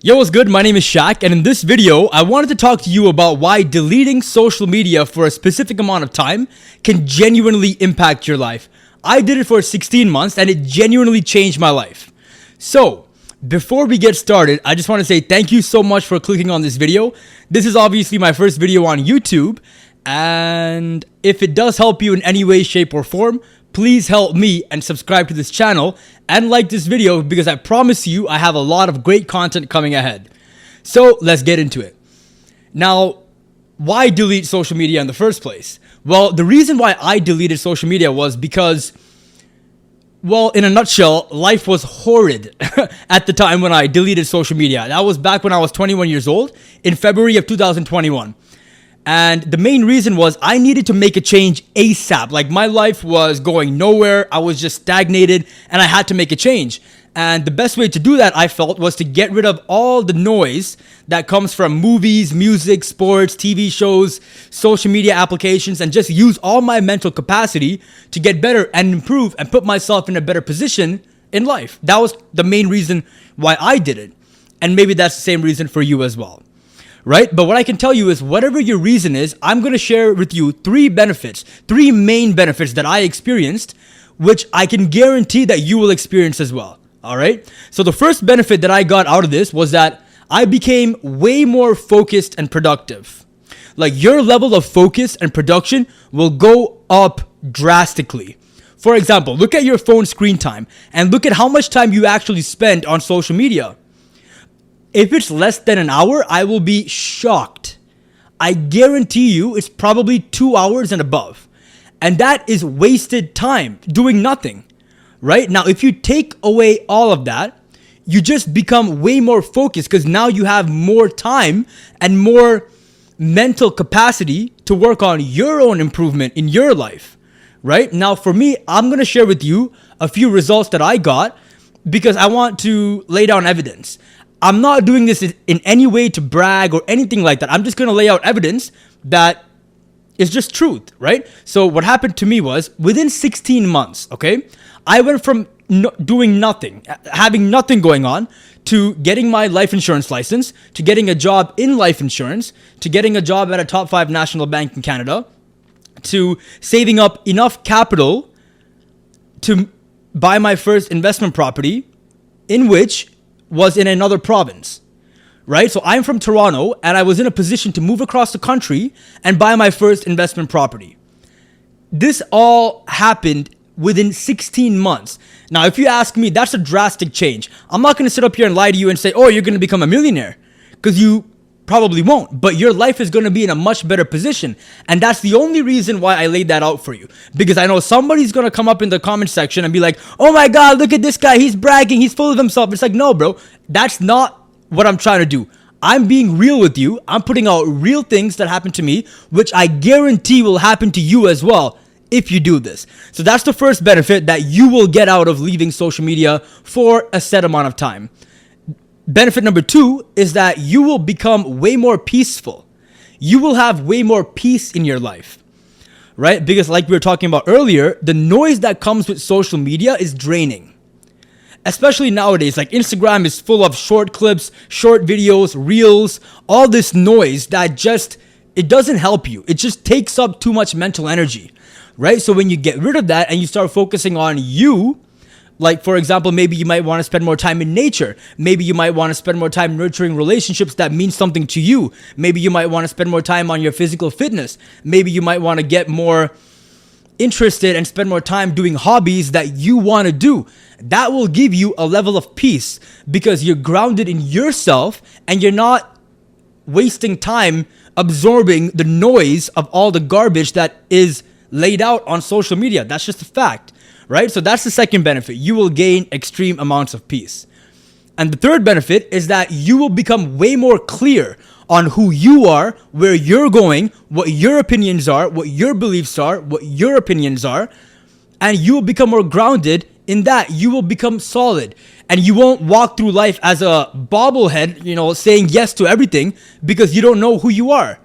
Yo, what's good? My name is Shaq, and in this video, I wanted to talk to you about why deleting social media for a specific amount of time can genuinely impact your life. I did it for 16 months, and it genuinely changed my life. So, before we get started, I just want to say thank you so much for clicking on this video. This is obviously my first video on YouTube, and if it does help you in any way, shape, or form, please help me and subscribe to this channel and like this video because I promise you I have a lot of great content coming ahead. So let's get into it. Now, why delete social media in the first place? Well, the reason why I deleted social media was because, well, in a nutshell, life was horrid at the time when I deleted social media. That was back when I was 21 years old in February of 2021. And the main reason was I needed to make a change ASAP. Like my life was going nowhere. I was just stagnated and I had to make a change. And the best way to do that, I felt, was to get rid of all the noise that comes from movies, music, sports, TV shows, social media applications, and just use all my mental capacity to get better and improve and put myself in a better position in life. That was the main reason why I did it. And maybe that's the same reason for you as well. Right? But what I can tell you is whatever your reason is, I'm going to share with you three main benefits that I experienced, which I can guarantee that you will experience as well. All right. So the first benefit that I got out of this was that I became way more focused and productive. Like your level of focus and production will go up drastically. For example, look at your phone screen time and look at how much time you actually spend on social media. If it's less than an hour, I will be shocked. I guarantee you it's probably 2 hours and above. And that is wasted time doing nothing, right? Now, if you take away all of that, you just become way more focused because now you have more time and more mental capacity to work on your own improvement in your life, right? Now, for me, I'm going to share with you a few results that I got because I want to lay down evidence. I'm not doing this in any way to brag or anything like that. I'm just going to lay out evidence that is just truth, right? So what happened to me was within 16 months, okay, I went from doing nothing, having nothing going on, to getting my life insurance license, to getting a job in life insurance, to getting a job at a top 5 national bank in Canada, to saving up enough capital to buy my first investment property, in which was in another province, right? So I'm from Toronto and I was in a position to move across the country and buy my first investment property. This all happened within 16 months. Now, if you ask me, that's a drastic change. I'm not going to sit up here and lie to you and say, oh, you're going to become a millionaire, because you probably won't, but your life is going to be in a much better position. And that's the only reason why I laid that out for you, because I know somebody's going to come up in the comment section and be like, oh my God, look at this guy. He's bragging. He's full of himself. It's like, no, bro, that's not what I'm trying to do. I'm being real with you. I'm putting out real things that happened to me, which I guarantee will happen to you as well if you do this. So that's the first benefit that you will get out of leaving social media for a set amount of time. Benefit number 2 is that you will become way more peaceful. You will have way more peace in your life, right? Because like we were talking about earlier, the noise that comes with social media is draining. Especially nowadays, like Instagram is full of short clips, short videos, reels, all this noise that it doesn't help you. It just takes up too much mental energy, right? So when you get rid of that and you start focusing on you, like, for example, maybe you might want to spend more time in nature. Maybe you might want to spend more time nurturing relationships that mean something to you. Maybe you might want to spend more time on your physical fitness. Maybe you might want to get more interested and spend more time doing hobbies that you want to do. That will give you a level of peace because you're grounded in yourself and you're not wasting time absorbing the noise of all the garbage that is laid out on social media. That's just a fact. Right? So that's the second benefit. You will gain extreme amounts of peace. And the third benefit is that you will become way more clear on who you are, where you're going, what your opinions are, what your beliefs are, what your opinions are. And you will become more grounded in that. You will become solid. And you won't walk through life as a bobblehead, saying yes to everything because you don't know who you are.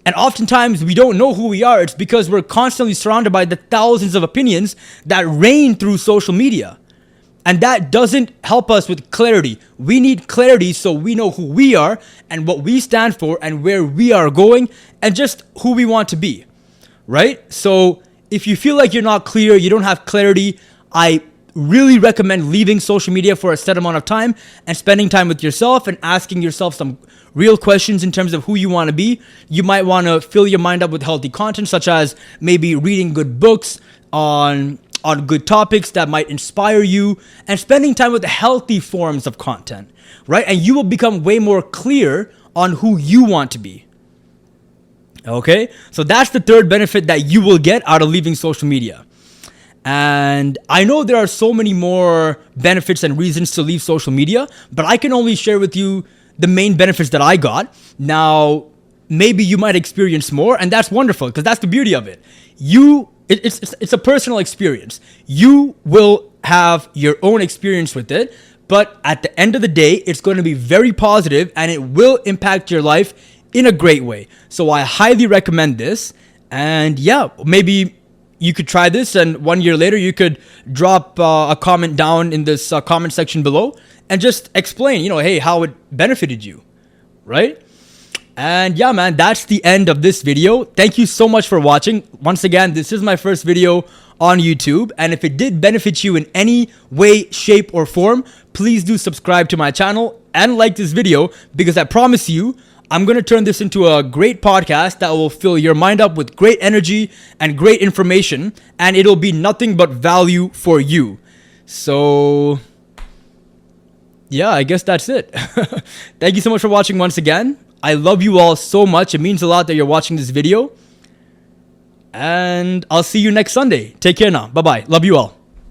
And oftentimes we don't know who we are. It's because we're constantly surrounded by the thousands of opinions that reign through social media. And that doesn't help us with clarity. We need clarity so we know who we are and what we stand for and where we are going and just who we want to be, right? So if you feel like you're not clear, you don't have clarity, I really recommend leaving social media for a set amount of time and spending time with yourself and asking yourself some real questions in terms of who you want to be. You might want to fill your mind up with healthy content, such as maybe reading good books on good topics that might inspire you, and spending time with healthy forms of content, right? And you will become way more clear on who you want to be. Okay? So that's the third benefit that you will get out of leaving social media. And I know there are so many more benefits and reasons to leave social media, but I can only share with you the main benefits that I got. Now, maybe you might experience more, and that's wonderful because that's the beauty of it. It's a personal experience. You will have your own experience with it, but at the end of the day, it's going to be very positive and it will impact your life in a great way. So I highly recommend this. And yeah, maybe you could try this, and 1 year later, you could drop a comment down in this comment section below and just explain, hey, how it benefited you, right? And yeah, man, that's the end of this video. Thank you so much for watching. Once again, this is my first video on YouTube. And if it did benefit you in any way, shape, or form, please do subscribe to my channel and like this video, because I promise you, I'm going to turn this into a great podcast that will fill your mind up with great energy and great information. And it'll be nothing but value for you. So yeah, I guess that's it. Thank you so much for watching once again. I love you all so much. It means a lot that you're watching this video. And I'll see you next Sunday. Take care now. Bye-bye. Love you all.